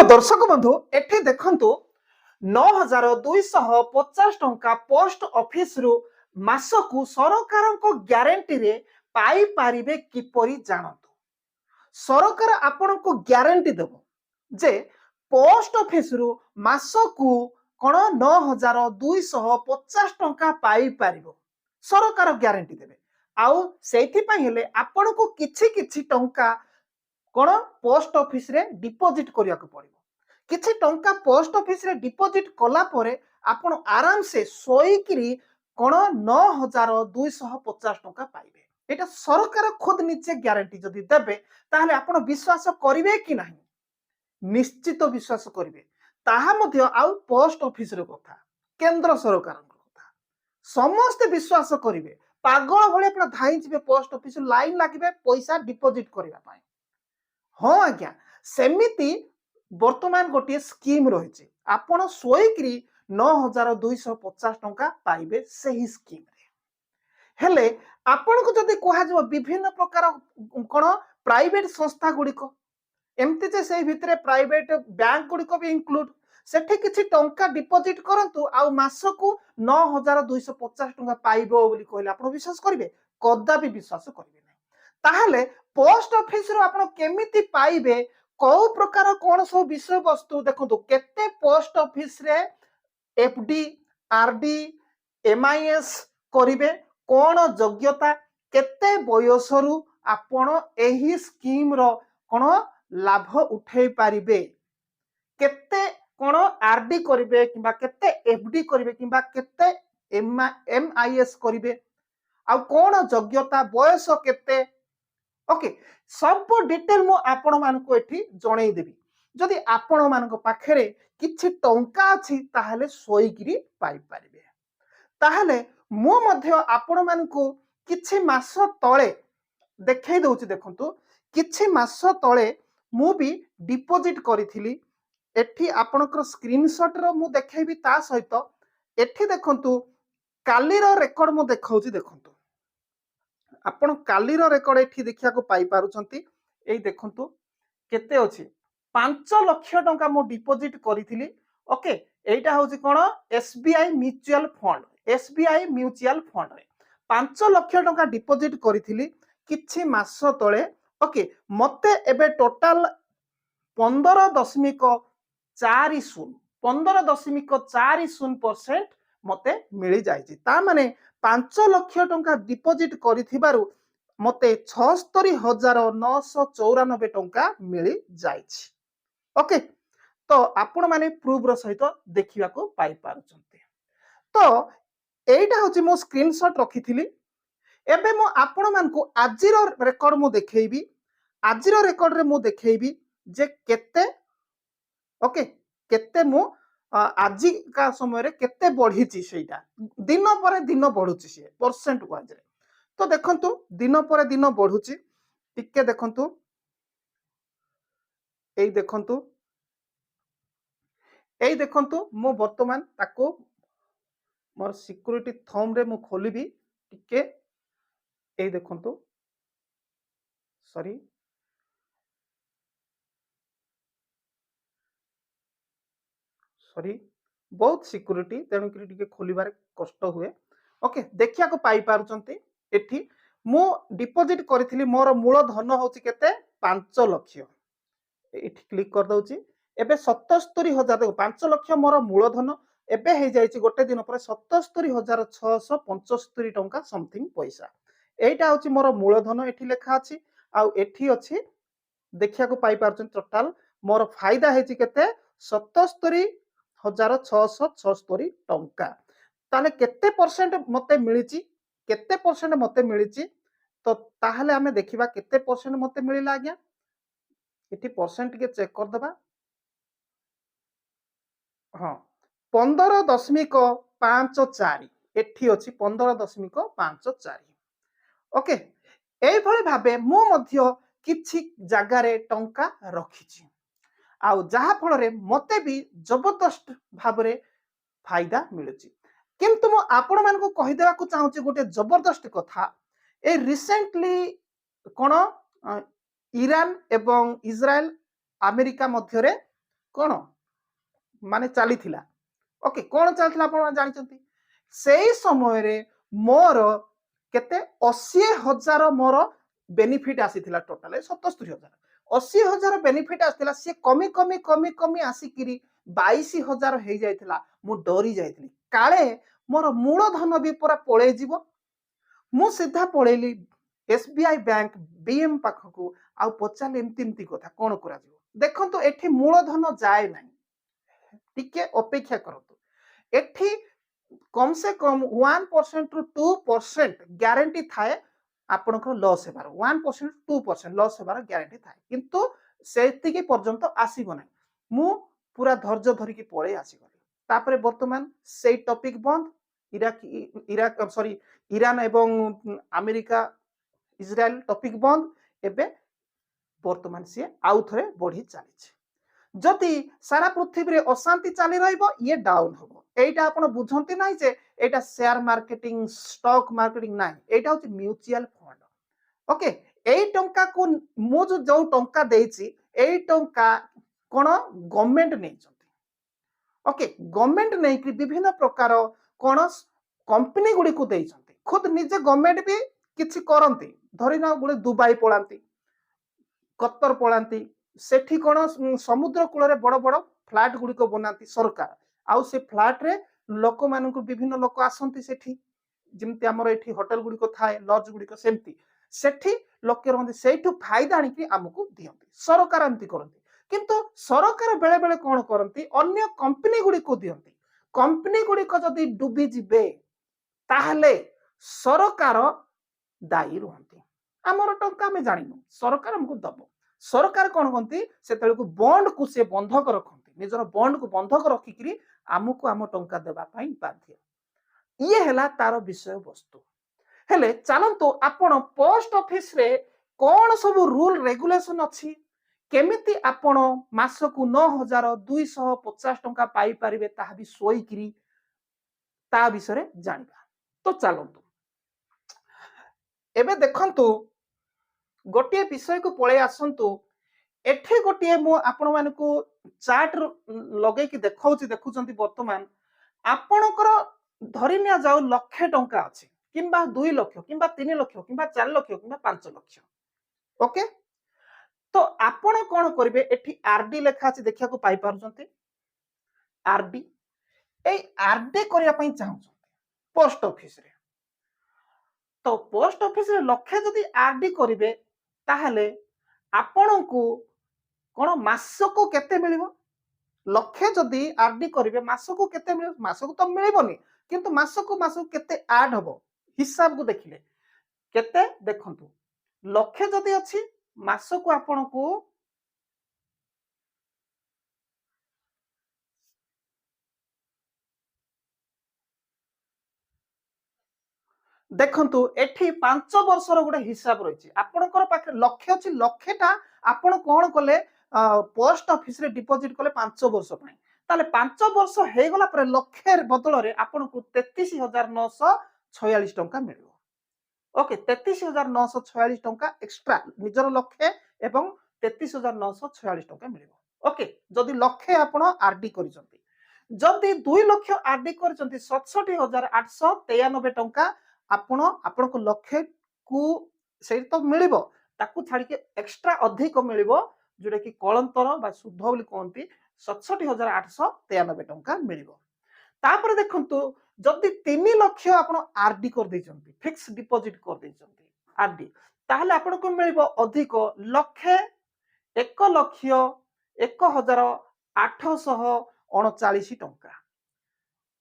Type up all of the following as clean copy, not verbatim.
प्रिय दर्शक बंधु एठी देखंतु 9250 टंका पोस्ट ऑफिस रु मासकु सरकार को ग्यारंटी रे पाई पारिबे किपरि जानतु। सरकार आपण को ग्यारंटी देबो जे पोस्ट ऑफिस रु मासकु कोन 9250 टंका पाई पारिबो सरकार ग्यारंटी देबे। आउ सेथि पई हेले आपण को किछि किछि टंका कोन पोस्ट ऑफिस रे डिपॉजिट करिया को पड़िबो। किछि टंका पोस्ट ऑफिस रे डिपॉजिट कला परे आपण आराम से सोईकरी कोन 9250 टंका पाइबे। एटा सरकार खुद नीचे ग्यारंटी जदि देबे ताहले आपण विश्वास करिवे कि नाही? निश्चित विश्वास करिवे। ताहा मध्य आउ पोस्ट ऑफिस रे कथा केंद्र सरकार कथा समस्त विश्वास करिवे। पागल भले आपण धाई जिवे पोस्ट ऑफिस लाइन लागिवे पैसा डिपॉजिट करिवा पई। हाँ आज्ञा सेमिति वर्तमान गोटे स्कीम रही आपण सोईकरी 9250 टंका पाइबे सही स्कीम रे। हेले आपण को जदि कहा जो विभिन्न प्रकार कोन प्राइवेट संस्था गुड़िक एमती जे से भितरे प्राइवेट बैंक गुड़िक भी इंक्लूड सेठी किछि टंका डिपॉजिट करंतु आ मासकु 9250 टंका पाइबो बोली कहले आपण विश्वास करिवे? कदापि विश्वास करिवे नै। ताहले पोस्ट ऑफिस रो आपण केमिति पाइबे को प्रकार कोन सब विषय वस्तु देखंतु केते पोस्ट ऑफिस रे एफडी आरडी एमआईएस करिवे कोन योग्यता केते बयसरु आपण एही स्कीम रो कोन लाभ उठै पारिबे केते कोन आरडी करिवे किबा केते एफडी करिवे किबा केते एमआईएस करिवे आ कोन योग्यता बयस केते ओके सब डिटेल मु आपण मानको एठी जणै देबी। जदि आपण मानको पाखरे किछि टंका अछि ताहले सोईगिरी पाई पारिबे। ताहले मु मध्य आपण मानको किछि मास तळे देखै दउछि देखंतु किछि मास तळे मु भी डिपॉजिट करिथिली। एठी आपनकर स्क्रीनशॉट रो मु देखैबी ता सहित एठी देखंतु कालीर रेकॉर्ड मु देखाउछि देखंतु आपण कालीर रेकॉर्ड एठी देखिया को पाई पारुछंती। एई देखंतु केते अछि 5 लाख टंका मु डिपॉजिट करिथिली। ओके एटा होछि कोन एसबीआई म्यूचुअल फंड रे 5 लाख टंका डिपॉजिट करिथिली किछि मास तळे। ओके मते एबे टोटल 15.40% मते मिली जायछि। ता माने 5 लाख टंका डिपॉजिट करिथिबारु मते 76,994 टंका मिली जायछि। ओके तो आपण माने प्रूफ रो सहित देखिया को पाई पारुछंती। तो एटा होछि मो स्क्रीनशॉट रखिथिली। एबे मो आपण मानकु आजिरो रेकॉर्ड मो देखैबी। आजिरो रेकॉर्ड रे मो देखैबी जे केते ओके केते मो आजि का समय रे केते बढ़ीची सेटा दिन पर दिन बढ़ुची से परसेंट वाइज रे। तो देखंतु दिन पर दिन बढ़ुची टिके देखंतु एई देखंतु मो वर्तमान ताको मोर सिक्योरिटी थंब रे मो खोलिबी टिके एई देखंतु सॉरी बहुत सिक्योरिटी तेणु टिके खोलिबारे कष्ट हुए। ओके देखिया को पाई पारुचंती एठी मु डिपॉजिट करिथिली मोर मूल धन होची केते 5 लाख। एठी क्लिक कर दउची एबे 77,000 देखो 5 लाख मोर मूल धन एबे हे जायछि गोटे दिन पर 77,675 टंका समथिंग पैसा। एटा होची मोर मूल धन एठी लेखा अछि आ एठी अछि देखिया को पाई पारुचन टोटल मोर फायदा हेछि केते 77,676 टंका। ताले केते परसेंट मते मिलिची तो ताहले हमें देखिबा केते परसेंट मते मिलिला आज्ञा। एठी परसेंट के चेक कर दबा। हां 15.54 एठी अछि 15.54। ओके एई भली भाबे मु मध्य किछि जागा रे टंका रखिछि आ जहा फल रे मते भी जबरदस्त भाबरे फायदा मिलुची। किंतु मु आपण मान को कहि देबा को चाहूची गोटे जबरदस्त कथा ए रिसेंटली कोन ईरान एवं इजराइल अमेरिका मध्य रे कौन माने चली ओके कौन चलता आप जानते से समय रे मोर केते 80,000 मोर बेनिफिट आसीथिला टोटल 77,000 80,000 बेनिफिट आसीथिला से कमी कमी कमी कमी आसिकिरी 22,000 हो जाइथिला मु डरी जाइथिली काले मोर मूलधन भी पूरा पळै जीवो मु सीधा पळैली एसबीआई बैंक बीएम पाखकू आ पचाले एमती कथा कौन करा देखो एठी मूलधन जाए ना टिके अपेक्षा करतु एठी कम से कम 1% टू 2% ग्यारंटी थाए आपनकर लॉस हेबार 1% 2% लॉस हेबार ग्यारंटी थाए किंतु सेतिकी पर्यंत आसीबो नै मु पूरा धैर्य धरिकी पळे आसीगली तापरे वर्तमान से टॉपिक बंद इराक सॉरी ईरान एवं अमेरिका इजराइल टॉपिक बंद एबे वर्तमान सी आउ थरे बढ़ी चली जदि सारा पृथ्वी रे अशांति चली रहिबो ये डाउन होबो एटा आपण बुझंती नाही जे एटा शेयर मार्केटिंग स्टॉक मार्केटिंग नाही एटा होची म्यूचुअल फंड ओके एई टंका को मु जो टंका देइची एई टंका कोन गवर्नमेंट नै ओके गवर्नमेंट नै कि विभिन्न प्रकार कोन कंपनी गुडी को देइछंती खुद निजे गवर्नमेंट भी किछि करंती धरिना गुडे दुबई पळांती कतर पळांती सेठी कोन समुद्र कूल रे बड़ बड़ फ्लैट गुडी को बनाती सरकार आउ से फ्लैट रे लोक मानकु विभिन्न लोक आसंती सेठी जिमती हमर एठी होटल गुडी को थाए लॉज गुडी को सेमती सेठी लोक रहंती सेठु फायदा आनी कि हमकु दियंती सरकार एमती करंती किंतु सरकार बेले बेले कोन करंती अन्य कंपनी गुडी को दियंती कंपनी गुडी को जदी डूबी जिबे ताहले सरकार दायी रहंती हमर टंका में जानिनु सरकार हमकु दबो सरकार कौन कहती से बंड को से बंधक रखती निजर बंड को बंधक रखिकी आमको आम टंका देवा बाध्य ये है तार विषय वस्तु हेले चलतु आपण पोस्ट ऑफिस रे कौन सब रूल रेगुलेशन अच्छी केमिति आपण मासकु 9,250 टंका पाई परिबे ताहा भी सोईकिरी ता विषय जानिबा तो चलतु एबे देखंतु गोटे विषय को पळे आसंतु एठे गोटे मु आपण मानकु चार्ट लगे कि देखाउची देखुचंती वर्तमान आपणकर धरिनिया जाऊ लक्ष टंका अछि किंबा 2 लाख किंबा 3 लाख किंबा 4 लाख किंबा 5 लाख ओके तो आपण कोन करिवे एठी आरडी लेखा अछि देखिया को पाई पारुचंती आरडी ए आरडी करिया पई चाहउचंती पोस्ट ऑफिस रे तो पोस्ट ऑफिस रे लक्ष्य जदी आरडी करिवे ताहले आपणकू कोन मासको केते मिलिबो लक्ष्य जदी आरडी करिवे मासको केते मिलिबो मासको तो मिलिबोनी किंतु मासको केते ऐड हबो हिसाब को देखिले केते देखंतु लक्ष्य जदी अछि मासको आपणकू देखंतु एठी 5 वर्षर गोटे हिसाब रही आपणकर पाखे लक्ष्य अछि लक्ष्यटा आपण कोन कले पोस्ट ऑफिस रे डिपॉजिट कले 5 वर्ष पई ताले 5 वर्ष हे गला पर लक्ष्य बदल रे आपण को 33,946 टंका मिलिबो ओके 33,946 टंका एक्स्ट्रा निजर लक्ष्य एवं 33,946 टंका मिलिबो ओके जदी लक्ष्य आपण आरडी करिसंती जदी 2 लाख आरडी करिसंती 67,893 टंका आपण को लक्ष्य को से तो मिलिबो ताकू छाड़ी के एक्स्ट्रा अधिक मिलिबो जोटा कि कलंतर बा शुद्ध बोली कहंती 67,893 टंका मिलिबो तापर देखंतु जदी 3 लाख आपण आरडी कर दैचंती फिक्स डिपॉजिट कर दैचंती आरडी ताहले आपण को मिलिबो अधिक लक्ष्य 1,01,839 टंका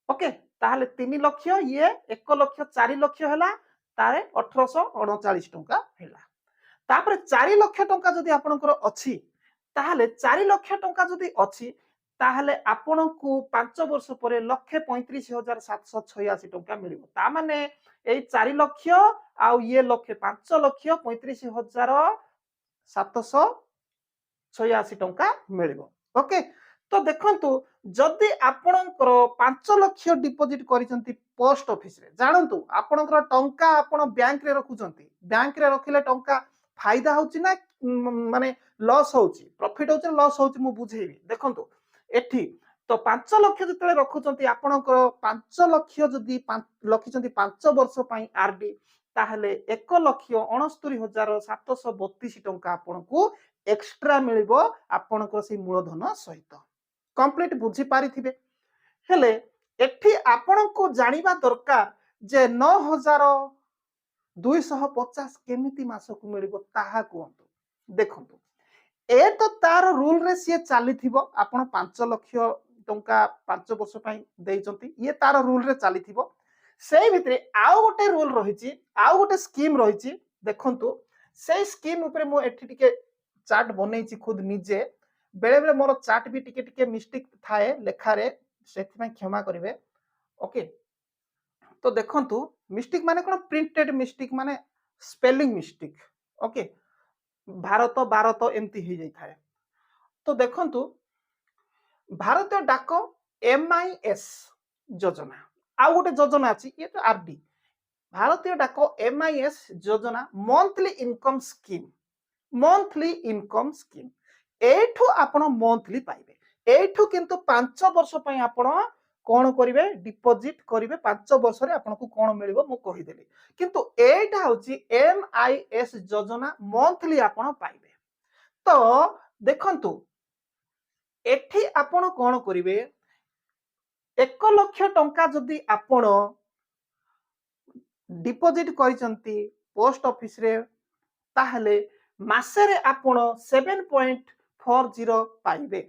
ओके ताहले 3 लाख ये 1 लाख 4 लाख हैला तारे 1,839 टंका हैला तापर 4 लाख टंका जदी आपनकर अछि ताहले 4 लाख टंका जदी अछि ताहले आपन को 5 वर्ष परे 1,35,786 टंका मिलिबो ता माने ए 4 लाख आ ये लाख 5 लाख 35,786 टंका मिलिबो ओके तो देखंतु जदि आपणकर 5 लाख डिपॉजिट करिसंती पोस्ट ऑफिस रे जानंतु आपणकर टंका आपण बैंक रे रखुचंती बैंक रे रखिले टंका फायदा होची ना माने लॉस होची प्रॉफिट होची लॉस होची मु बुझेबी देखंतु एठी तो 5 लाख जिते रखुचंती आपणकर 5 लाख जदि रखिचंती 5 वर्ष पई आरडी ताहले 1,69,732 टंका आपनकू एक्स्ट्रा मिलिबो आपणकर से मूलधन सहित कंप्लीट बुझी पारिथिबे हेले एठी आपणकू जानिबा दरकार जे 9,250 केमिति मासकू मिलिबो ताहा कहंतु देखंतु ए तो तार रूल रे सी चली आप 5 लाख टंका 5 वर्ष देइचंती ये तार रूल रे चली से भितर आउ गोटे रूल रही आउ गोटे स्कीम रही देखंतु से स्कीम ऊपर मु एठी टिके चार्ट बनैछि खुद निजे बेले बेले मोर चार्ट भी टिके टिके मिस्टेक थाए लेखा रे सेति में क्षमा करिवे ओके तो देखंतु मिस्टेक माने कोन प्रिंटेड मिस्टेक माने spelling mistake okay Bharat Bharat एमती ही जाए तो देखंतु भारतीय डाक MIS योजना आउ गोटे योजना अच्छी ये तो आरडी भारतीय डाक MIS योजना मंथली इनकम स्कीम एठू आपण मंथली पाइबे एठू किंतु 5 वर्ष पई आपण कौन करेंगे डिपोजिट करेंगे 5 वर्ष रे आपको कौन मिल मु कहीदेली किंतु एटा होची MIS योजना मंथली आपण पाइबे तो देखंतु एठी आपण कौन करेंगे 1 लाख टंका जदि आपण डिपोजिट करिसंती पोस्ट ऑफिस रे ताहले मासे रे आपण 7.40 पाइबे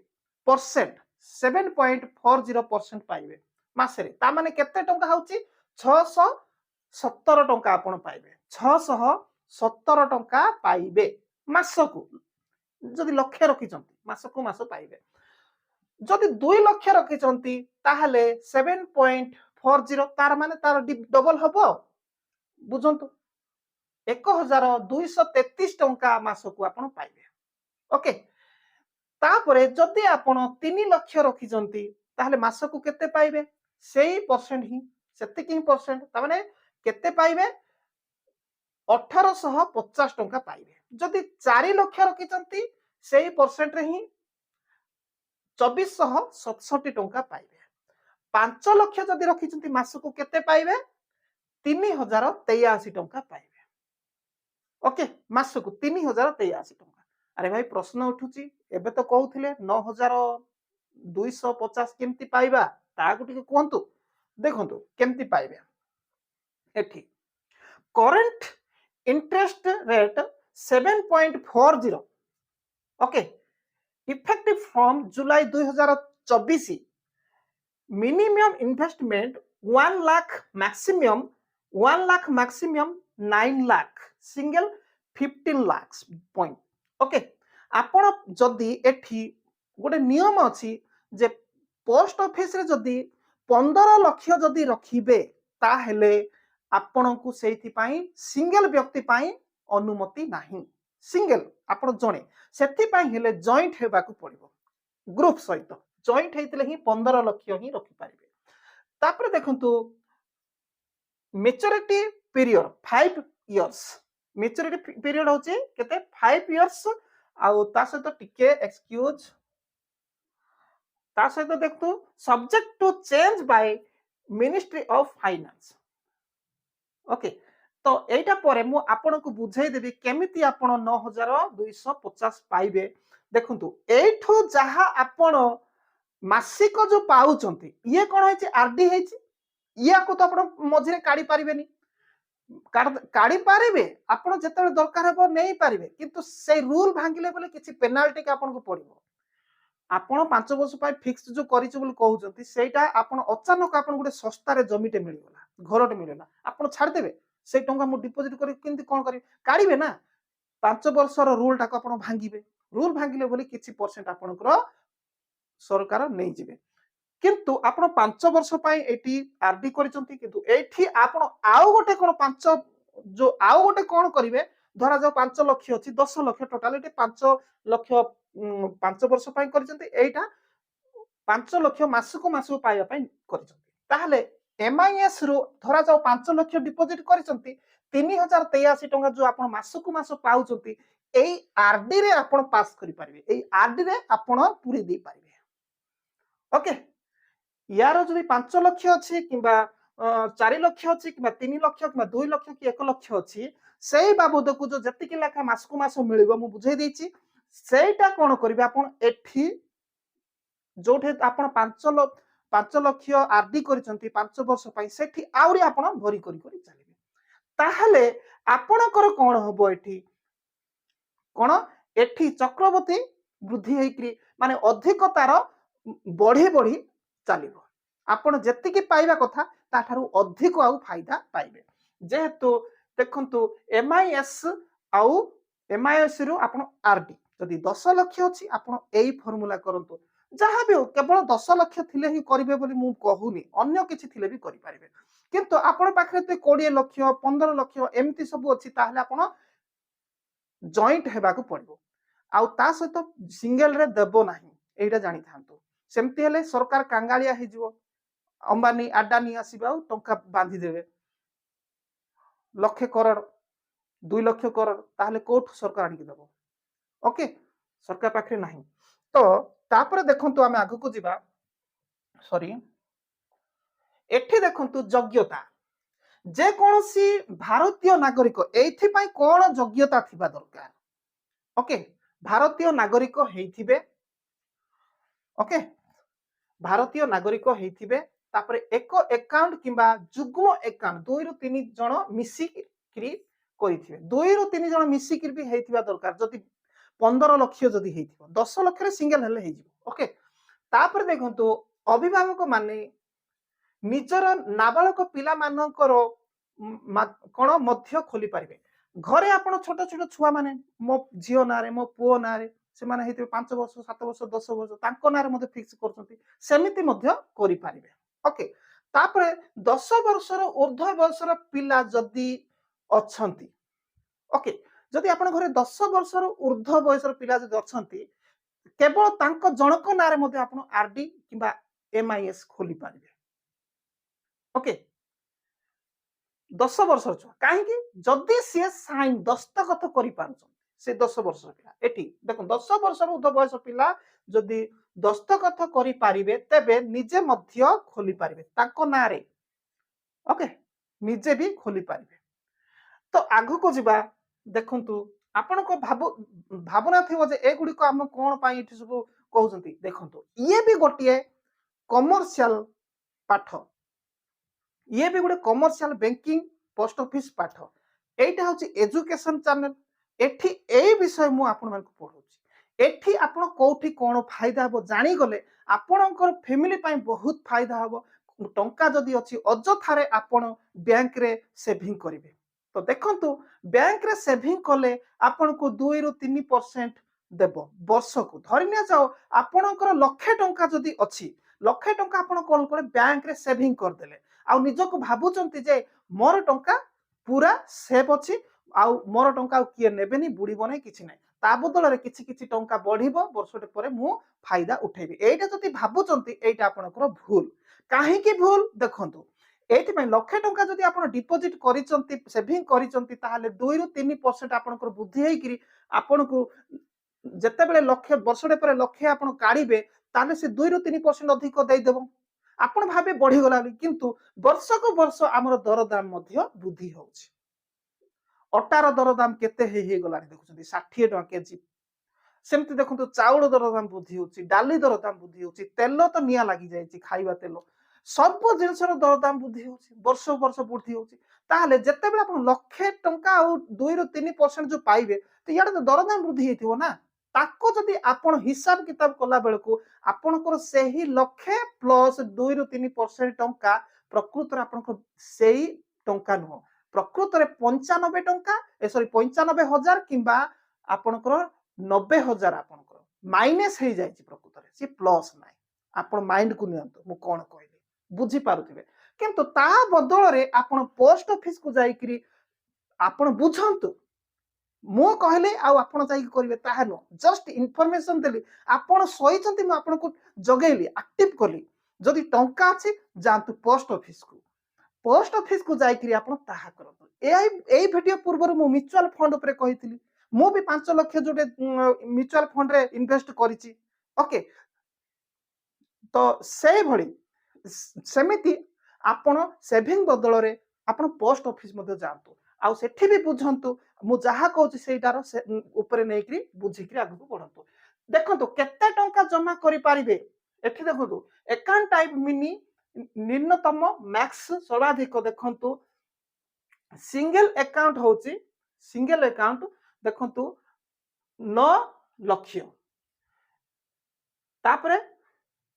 परसेंट 7.40% पाइबे मासे रे ता माने केते टंका होची 617 टंका आपण पाइबे 617 टंका पाइबे मासकू जदि लक्ष्य रखिचंती मासकू मास पाइबे जदि 2 लाख रखिचंती ताहले 7.40 तार माने तार डबल हबो बुझंतु 1,233 टंका मासकू आपण पाइबे ओके तापरे जदि आपण 3 लाख रखिचंती ताहले मासकू केते पाइबे सेही परसेंट ही सेतिकी परसेंट ता माने केते पाइबे 1,850 टंका पाइबे जदि 4 लाख रखिचंती सेही परसेंट रे ही 2,467 टंका पाइबे 5 लाख जदि रखिचंती मासकू केते पाइबे 3,083 टंका पाइबे ओके मासकू 3,083 टंका अरे भाई प्रश्न उठुची एबे तो कहउथिले 9,250 केमती पाइबा ताकू टिके कहंतु देखंतु केमती पाइबे एठी current interest rate 7.40 okay effective from July 2024 minimum investment 1 lakh maximum 9 lakh single 15 lakh point okay आपण जदि एठी गोटे नियम अछि जे पोस्ट ऑफिस रे जदि 15 लाख जदि रखिबे ताहेले आपणकू सेठी पाई सिंगल व्यक्ति पाई अनुमति नाही सिंगल आपण जणे सेठी पाई हेले जॉइंट हेबाकू पड़िबो ग्रुप सहित जॉइंट हेतिले ही 15 लाख ही रखि पारिबे तापर देखंतु maturity period 5 years maturity period होचे केते 5 इयर्स आउ ता सहित टिके एक्सक्यूज ता सहित देखतु subject to change by ministry of finance okay तो एटा परे मु आपन को बुझाई देबी केमिति आपन 9,250 पाइबे देखंतु एठो जहा आपन मासिक जो पाउचंती ये कोन है आरडी है या को तो आपन मझिरे काढी पारिबेनी काढी पारिबे आपन जेते दरकार हेबो नै पारिबे किंतु से रूल भांगिले बोले किछि पेनाल्टी का आपन को पड़िबो आपण 5 वर्ष पाई फिक्स जो करिछ बोली कहउचंती सेटा आपण अचानक आपण गुटे सस्ता रे जमीटे मिलिगला घरटे मिलिला आपण छाड़ देबे से टंका मु डिपोजिट करी किंति कोन करी काढीबे ना 5 वर्ष रो रूल टाको आपण भांगीबे रूल भांगिले बोली किछि परसेंट आपनकर सरकार नै जिबे किंतु आपण 5 वर्ष पाई एटी आरडी करिचंती किंतु एठी आपण आउ गोटे कोन 5 जो आउ गोटे कोन करिवे धरा जाओ 5 लाख अछि 10 लाख टोटल एटी 5 लाख 5 वर्ष पाई करिचंती एटा 5 लाख मासको मासको पाइबा पाई करिचंती ताहले MIS रो धरा जाओ 5 लाख डिपोजिट करिचंती 3,083 टंका जो आपण मासको मास पाउचंती एई आरडी रे आपण पास करि परिबे एई आरडी रे आपण पूरी दे परिबे ओके यार जदि 5 लक्ष अच्छी कि 4 लक्ष अच्छी कि 3 लक्ष कि 2 लक्ष कि 1 लक्ष अच्छी से बाबद को जो जी लेखा मासकु मास मिल बुझे देती सेटा कौन करेंगे आप जो आप 5 लक्ष आरडी कर 5 वर्ष से आहरी आप भरी कर चलिए ताहले आपणकर कौन हम ये कौन एठी चक्रवर्ती वृद्धि होकर माने अधिक तार बढ़ी बढ़ी चलो आपण जी पाइबा कथा ताठारू अधिक आउ फायदा पाइबे जेहेतु देखंतु एमआईएस आउ एमआईएस रु आपण आरडी जदि 10 लक्ष अच्छी आपण एई फॉर्मूला करंतु जहाँ भी हो केवल 10 लक्ष थिले ही करिवे बोली मु कहूनी अन्य किछि थिले भी करि पारिबे किंतु आपण पाखरे तो 20 लक्ष 15 लक्ष एमती सब अच्छी ताहले आपण जॉइंट हेबाकू पड़िबो आउ ता सहित सिंगल रे देबो नाही एटा जानि थांतु सेमती हेले सरकार कांगालिया हे जिवो अंबानी अडानी आसीबा टंका बांधी देबे लक्ष करोड़ 2 लक्ष करोड़ ताहले कोठ सरकार आनी देबो ओके सरकार पाखरे नाही तो तापर देखंतु आमे आगु को जिबा सॉरी एठी देखंतु योग्यता जे कोनसी भारतीय नागरिक एथि पई कोन योग्यता थिबा दरकार ओके भारतीय नागरिक हेइथिबे ओके भारतीय नागरिक हेइथिबे तापर एक अकाउंट किंबा जुग्म अकाउंट 2 रु 3 जण मिसी करी करिथिबे 2 रु 3 जण मिसी करी भी हेइथिबा दरकार जति 15 लक्ष जदि हेइथिबो 10 लक्ष रे सिंगल हेले हेइजिबो ओके तापर देखंतु अभिभावक माने निजर नाबालक पिला मानकर कौन मध्य खोली पारे घरे आपण छोट छोट छुआ माने मो झील ना मो पुओ ना से 5 वर्ष 7 वर्ष 10 वर्ष तांको नारे मते फिक्स करछंती सेमिति मध्य करि पारिबे ओके तापर 10 वर्षर ऊर्ध्व बयसर पिला जदि अछंती ओके जदि आपण घरे 10 वर्षर ऊर्ध्व बयसर पिला जदि अछंती केवल तांको जनक नारे मते आपण आरडी किबा एमआईएस खोली पारिबे ओके 10 वर्ष छुआ कहीं जदि सी साइन दस्तखत कर 10 वर्ष पिला एठी देखो 10 वर्ष ऊर्ध्व बयस पिला जदि दस्तखत करें तेबे निजे मध्य खोली पारिबे ताको नारे ओके निजे भी खोली पारिबे तो आगु को जिबा देखंतु आपण को भावना थिबो जे ए गुडी को हम कोन पाई एठी सब कहउचंती देखंतु ये भी गोटिए कमर्शियल पाठ ये भी गोटे कमर्शियल बैंकिंग पोस्ट ऑफिस पाठ एटा होची एजुकेशन चैनल एठी ए विषय मु आपण मन को पढौची एठी आपण कोठी कोन फायदा हबो जानि गले आपणकर फैमिली पई बहुत फायदा हबो टंका जदी अछि अजथारे आपण बैंक रे सेविंग करिवे तो देखंतु बैंक रे सेविंग कले आपण को 2 रु 3% देबो वर्ष को धरिनिया जाओ आपणकर लक्षे टंका जदी अछि लक्षे टंका आपण कोन करे बैंक रे सेविंग कर देले आ निजको भाबुचंती जे मोर टंका पूरा सेव अछि आ मोर टंका किए नेबेनी बुड़ीबो नै किछि नै ता बदल रे किछि किछि टंका बढ़िबो वर्षटे परे मु फायदा उठेबी एटा जति भाबुचंती एटा आपनकर भूल काहे की भूल देखंतु एथि पय लक्षे टंका जति आपण डिपॉजिट करिचंती सेविंग करिचंती ताहाले 2 रु 3% आपनकर बुद्धि हेकिरी आपनको जते बेले लक्ष्य वर्षटे परे लक्ष्य आपण काढिबे ताले से 2 रु 3% अधिक देइ देबो आपण भाबे बढ़ी गला किंतु वर्ष को वर्ष आमर दरदाम मध्य वृद्धि होउछि अटार दरदाम केते हे गलानी देखुछंती 60 टका केजी सेमती देखंतु चाउल दरदाम वृद्धि होउछि डाली दरदाम वृद्धि होउछि तेल तो निया लागि जायछि खाइबा तेल सब जिनसर दरदाम वृद्धि होउछि वर्ष वर्ष वृद्धि होउछि ताहले जते बेला आपण लक्षे टंका आ 2 रु 3% जो पाइबे तो याडा तो दरदाम वृद्धि हेथिबो ना ताको जदि आपण हिसाब किताब कला बेलको आपणकर सेही लक्षे प्लस 2 रु 3% टंका प्रकृत रे आपणकर सेही टंका नो प्रकृत रे 95 टंका सॉरी 95,000 किंबा आपणकर 90,000 आपणकर माइनस हे जायछि प्रकृत रे सी प्लस नाही आपण माइंड को नियंतो मु कोन कहली बुझी पारुथिबे किंतु ता बदल रे आपण पोस्ट ऑफिस को जाई करी आपण बुझंतु मो कहले आ आपण जाई करिवे ताहा न जस्ट इन्फॉर्मेशन देली आपण सोइचंती मु आपण को जगेली एक्टिव करली जदि टंका अछि जानतु पोस्ट ऑफिस को जाई करी आपण ताहा करतु एई वीडियो पूर्व मु म्यूचुअल फंड ऊपर कहितली मु भी 5 लाख जोटे म्यूचुअल फंड रे इन्वेस्ट करिछि ओके तो से भली सेमिति आपण सेविंग बदल आपण पोस्ट ऑफिस मध्ये जातु आउ सेठी भी बुझंतु मु जहा कहूची सेटार ऊपर नेकरी बुझिकरी आगु पढंतु देखंतु केते टंका जमा करि पारिबे एठी देखंतु अकाउंट टाइप मिनी निम्नतम मैक्स सर्वाधिक देखंतु सिंगल अकाउंट होची सिंगल अकाउंट देखंतु 9 लक्ष तापरे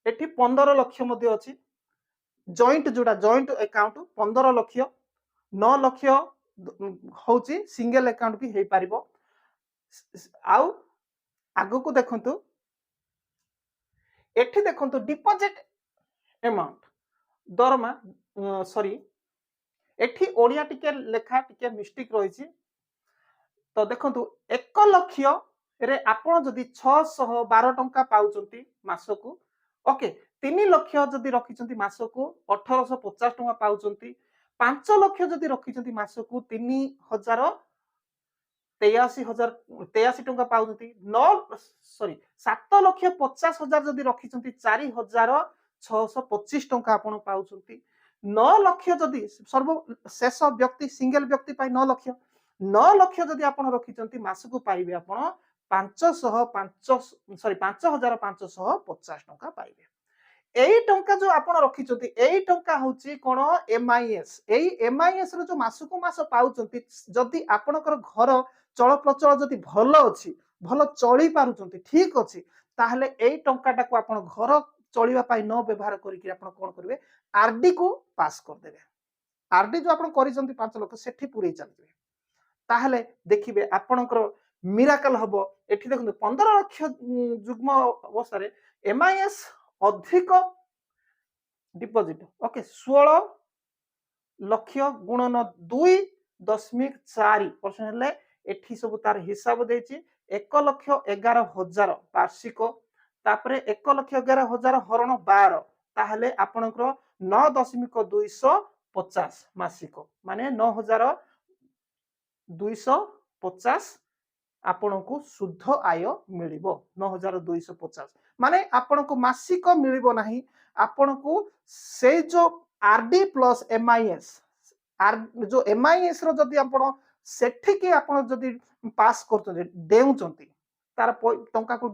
एठी 15 लक्ष मध्ये अछि जॉइंट जोड़ा जॉइंट अकाउंट 15 लक्ष 9 लक्ष होची सिंगल अकाउंट भी हे पारिबो आउ आगु को देखंतु एठी देखंतु डिपॉजिट अमाउंट दरमा सॉरी एठी ओडिया टिके लेखा टिके मिस्टेक रहिछि तो देखंतु 1 लक्ष रे आपण जदि 612 टंका पाउचंती मासको ओके 3 लक्ष जदि रखिचंती मासको 1850 टंका पाउचंती 5 लक्ष जदि रखिचंती मासको 83,083 टंका पाउचंती 9 सॉरी 7 लक्ष 50 हजार जदि रखिचंती 4,625 टंका आपण पाउचंती 9 लक्ष जदि सर्व शेष व्यक्ति सिंगल व्यक्ति पाई 9 लक्ष जदि आपण रखिचंती मासको पाइबे आपण 5,550 टंका पाइबे एई टंका जो आपण रखिचंती एई टंका होची कोन एमआईएस एई एमआईएस रो जो मासको मास पाउचंती जदि आपणकर घर चल प्रचल जदि भलो अछि भलो चली पारुचंती ठीक अछि ताहले एई टंकाटा को आपण घर चलिबा पाई न व्यवहार करिकि आपण कोन करबे आरडी को पास कर देबे आरडी जो आपण करिसंती 5 लाख सेठी पुरै चलबे ताहले देखिबे आपणकर मिराकल हबो एठी देखु 15 लाख जुग्म अवस्था रे एमआईएस अधिक डिपॉजिट ओके 16 लक्ष गुणन 2.4% हेले एठी सब तार हिसाब देछि 1,11,000 वार्षिक तापरे 1,11,000 हरण 12 ताहले आपनकर 9.250 मासिक माने 9,250 आपनको शुद्ध आय मिलिबो 9,250 माने आपनको मासिक मिलिबो नाही आपनको से जो आरडी प्लस एमआईएस जो एमआईएस रो जदी आपण सेठी के आपण जदी पास करते देउचंती तार टंका को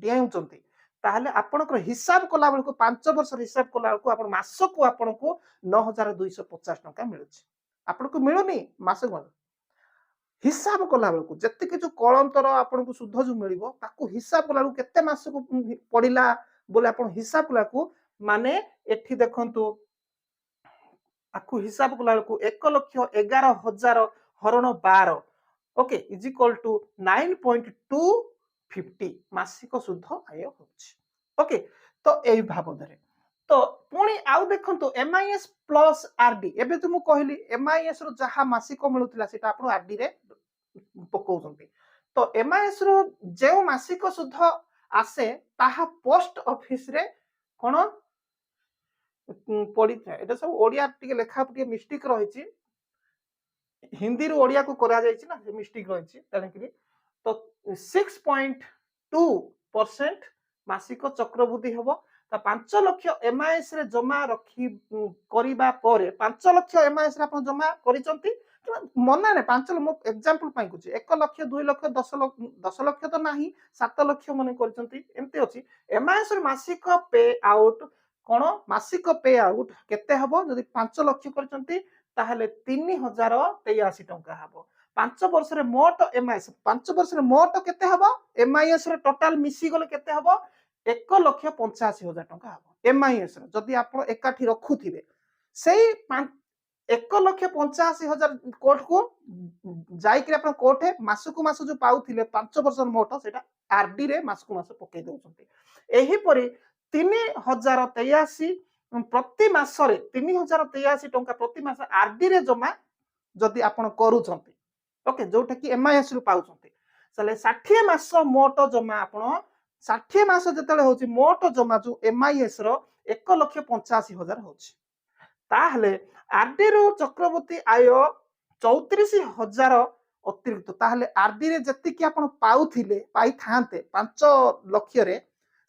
देउचंती ताहले आपनकर हिसाब कला बेल को 5 वर्ष हिसाब कला बेल को आपण मासक को आपनको 9,250 टंका मिलुची आपनको मिलुनी मासक हिसाब कला बेल को जत्ते के जो कलंतर आपन को शुद्ध जो मिलिबो ताकू हिसाब कला बेल केते मास को पडिला बोले आपन हिसाब कला को माने एठी देखंतु आकू हिसाब कला बेल को 1,11,000 हरण 12 ओके इज इक्वल टू 9.250 मासिक शुद्ध आय होछि ओके तो एई भाव धरे तो पुणी आउ देखंतु एमआईएस प्लस आरडी एबे तो मु कहली एमआईएस रो जहा मासिक मिलुतिला सेटा आपण आरडी रे पकोउछंती तो एमआईएस रो जे मासिक शुद्ध आसे ताहा पोस्ट ऑफिस रे कोन पड़ी था एटा सब ओडिया टिके लेखा टिके मिस्टेक रहिछि हिंदी रो ओडिया को करा जायछि ना मिस्टेक रहिछि तने तो 6.2% मासिक चक्रवृद्धि हबो तो 5 लाख एमआईएस रे जमा रखी करिबा परे 5 लाख एमआईएस रे आपण जमा करिसंती मना ने 5 लाख एग्जांपल पाई कुछ 1 लाख 2 लाख 10 लाख तो नाही 7 लाख मने करिसंती एम्ति अछि एमआईएस रे मासिक पे आउट कोन मासिक पे आउट केते हबो जदी 5 लाख करिसंती ताहले 3,083 टंका हबो 5 वर्ष रे मोट एमआईएस 5 वर्ष रे मोट केते हबो एमआईएस रे टोटल मिसी गले केते हबो 1,85,000 टंका हबो एमआईएस रे जदी आपण एकाठी रखुथिबे सेही 1,85,000 कोट को जाई कि आपण कोठे मासकु मास जो पाउथिले 5 वर्ष मोट सेटा आरडी रे मासकु मास पके देउछंती एही परी 3,083 प्रति मासरे 3,083 टंका प्रति मास आरडी रे जमा जदी आपण करूछंती ओके जोटा कि एमआईएस रु पाउछंती चले 60 मास मोट जमा आपण 60 मास जतले होची मोट जमा जो एमआईएस रो 1,85,000 होची ताहले आरडी रो चक्रवर्ती आय 34,000 अतिरिक्त ताहले आरडी रे जति कि आपण पाउथिले पाई थांते 5 लाख रे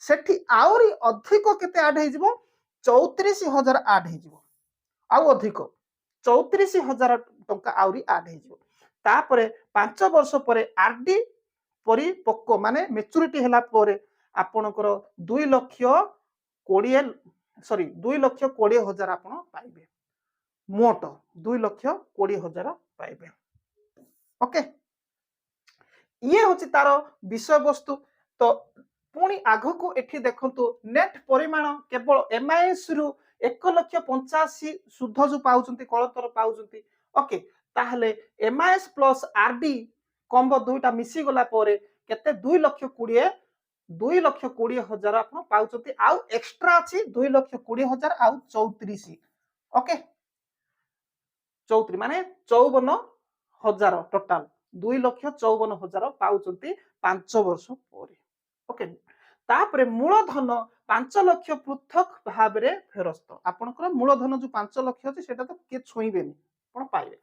सेठी आउरी अधिक केते ऐड हे जिवो 34,000 ऐड हे जिवो आउ अधिक 34,000 टंका आउरी ऐड हे जिवो तापरे 5 वर्ष परे आरडी परिपक्व माने मैच्योरिटी हला परे आपणकर 2 लाख 20 सॉरी 2 लाख 20,000 आपण पाइबे मोट 2 लाख 20,000 पाइबे ओके ये होची तार विषय वस्तु तो पुणी आगो को एठी देखंतु नेट परिमाण केवल एमआईएस रु 1,85,000 सुध जो पाउचंती कळतर पाउचंती ओके ताहले एमआईएस प्लस आरडी कॉम्बो दुईटा मिसी गला परे केते 2,20,000 आपण पाउचंती आउ एक्स्ट्रा अछि 2,20,000 आउ 34 ओके 34 माने 54,000 टोटल 2,54,000 पाउचंती 5 वर्ष परे ओके तापरे मूलधन 5 लाख पृथक भाव रे फेरस्त आपनकर मूलधन जो 5 लाख अछि सेटा तो के छोइबेनी आपण पाइबे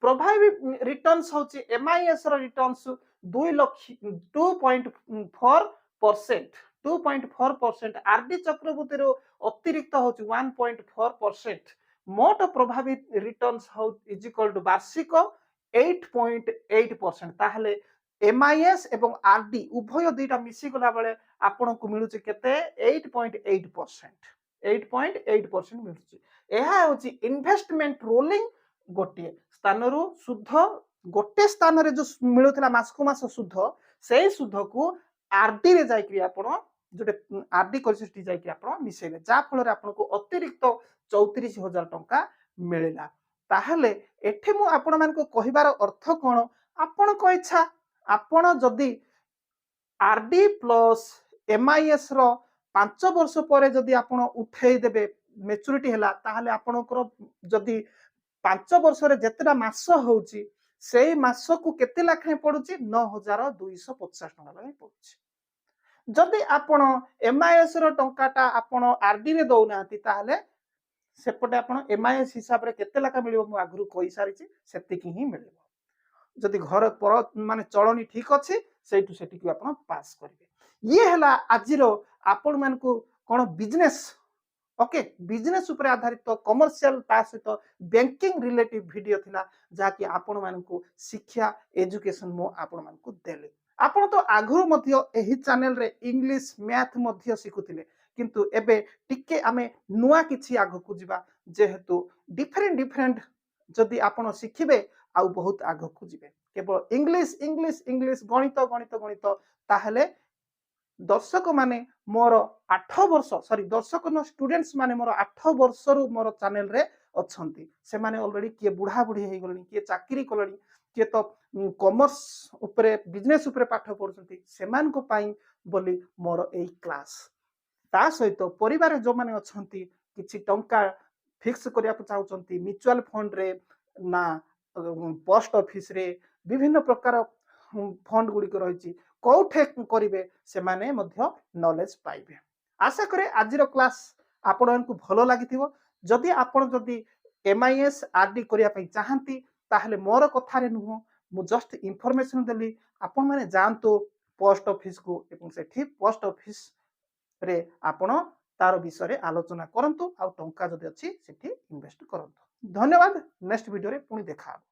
प्रभावी रिटर्न्स होची एमआईएस रो रिटर्न्स 2.4% 2.4% आरडी चक्रवर्ती रो अतिरिक्त होची 1.4% मोट प्रभावी रिटर्न्स हो इज इक्वल टू वार्षिक 8.8% ताहले एमआईएस एवं आरडी उभय दुईटा मिसी गला बेले आपण को मिलुची केते 8.8% 8.8% मिलुची एहा होची इन्वेस्टमेंट रोलिंग गोटे स्थान रु शुद्ध गोटे स्थान रे जो मिलुतला मासको मास शुद्ध सेही शुद्ध को आरडी रे जाई कि आपण जोटे आरडी करसिटी जाई कि आपण मिसेले जा फल रे आपण को अतिरिक्त 34,000 टंका मिलिला ताहले एठी मु आपण मान को कहिबार अर्थ कोन आपण को इच्छा आपण जदी आरडी प्लस एमआईएस रो 5 वर्ष परे जदी आपण उठेई देबे मैच्योरिटी हला ताहले आपणकर जदी 5 वर्ष रे जेतेटा मास होउची सेही मास को केते लाखे पडुची 9,250 टका लागे पडुची जदी आपण एमआईएस रो टंकाटा आपण आरडी रे दउनाती ताहले सेपटे आपण एमआईएस हिसाब रे केते लाखा मिलिबो मु आगरु कहि सारिची सेतिकी ही मिलिबो जदि घर पर माने चलनी ठीक अछि सेटु सेटिक आपण पास करिवे ये हला आजिरो आपण मान को कोन बिजनेस ओके बिजनेस ऊपर आधारित कमर्शियल ता सहित बैंकिंग रिलेटिव वीडियो थिला जाकि आपण मान को शिक्षा एजुकेशन मो आपण मान को देले आपण तो आगरु मध्य एही चैनल रे इंग्लिश मैथ मध्य सिखुथिले किंतु एबे टिके आमे नुआ किछि आगो को जिबा जेहेतु डिफरेंट जदि आपण सिखिबे आउ बहुत आगो को जिबे केवल इंग्लिश इंग्लिश इंग्लिश गणित गणित गणित ताहले दर्शक माने मोर 8 वर्ष सॉरी दर्शक न स्टूडेंट्स माने मोर 8 वर्ष रु मोर चैनल रे अछंती से माने ऑलरेडी किए बुढ़ा बुढ़ी हे गलनी किए चाकरी कलनी किए तो कॉमर्स ऊपर बिजनेस ऊपर पाठ पढुछंती सेमान को पाई बोली मोर एई क्लास ता सहित परिवार जो माने अछंती किछि टंका फिक्स करिया चाहउछंती म्यूचुअल फंड रे ना पोस्ट ऑफिस रे विभिन्न प्रकार फंड गुडी को रहिछि कोठे करिवे से माने मध्य नॉलेज पाइबे आशा करे आजिरो क्लास आपण को भलो लागिथिबो जदि आपण जदि एमआईएस आरडी करिया पई चाहंती ताहले मोर कथा रे नुहो मु जस्ट इंफॉर्मेशन देली आपण माने जानतो पोस्ट ऑफिस को एवं सेठी पोस्ट ऑफिस रे आपण तार विषय रे आलोचना करंतु आ टंका जदि अछि सेठी इन्वेस्ट करंतु धन्यवाद नेक्स्ट वीडियो रे पुनी देखा